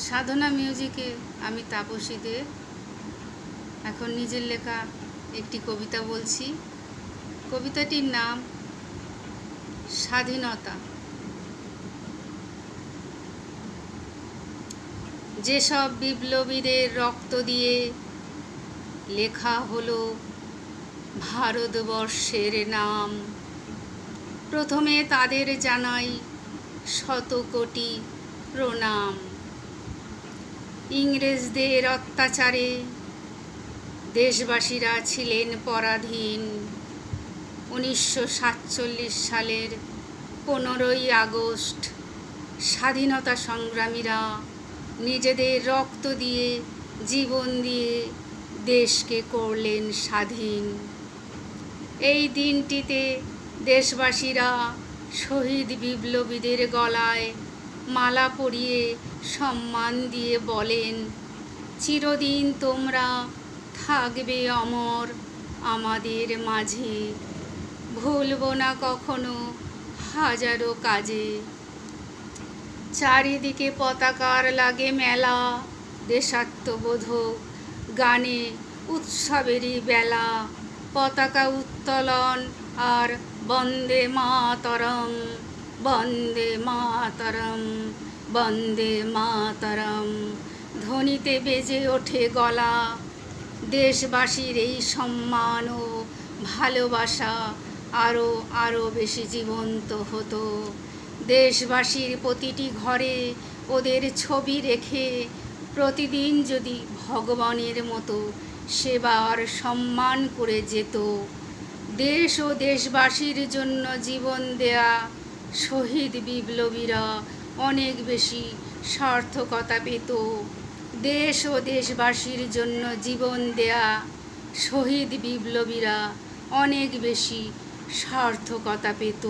সাধনা মিউজিকে আমি তাপসী দে এখন নিজের লেখা একটি কবিতা বলছি। কবিতাটির নাম স্বাধীনতা। যেসব বিপ্লবীদের রক্ত দিয়ে লেখা হলো ভারতবর্ষের নাম, প্রথমে তাদের জানাই শত কোটি প্রণাম। ইংরেজদের অত্যাচারে দেশবাসীরা ছিলেন পরাধীন। 1947 সালের 15ই আগস্ট স্বাধীনতা সংগ্রামীরা নিজেদের রক্ত দিয়ে, জীবন দিয়ে দেশকে করলেন স্বাধীন। এই দিনটিতে দেশবাসীরা শহীদ বিপ্লবীদের গলায় মালা পরিয়ে সম্মান দিয়ে বলেন, চিরদিন তোমরা থাকবে অমর আমাদের মাঝে, ভুলব না কখনো হাজারো কাজে। চারিদিকে পতাকার লাগে মেলা, দেশাত্মবোধক গানে উৎসবেরই বেলা। পতাকা উত্তোলন আর বন্দে মাতরম, বন্দে মাতরম, বন্দে মাতরম ধ্বনিতে বেজে ওঠে গলা। দেশবাসীর এই সম্মান ও ভালোবাসা আরও আরও বেশি জীবন্ত হতো। দেশবাসীর প্রতিটি ঘরে ওদের ছবি রেখে প্রতিদিন যদি ভগবানের মতো সেবা আর সম্মান করে যেত। দেশ ও দেশবাসীর জন্য জীবন দেয়া শহীদ বিপ্লবীরা অনেক বেশি সার্থকতা পেত। দেশ ও দেশবাসীর জন্য জীবন দেয়া শহীদ বিপ্লবীরা অনেক বেশি সার্থকতা পেত।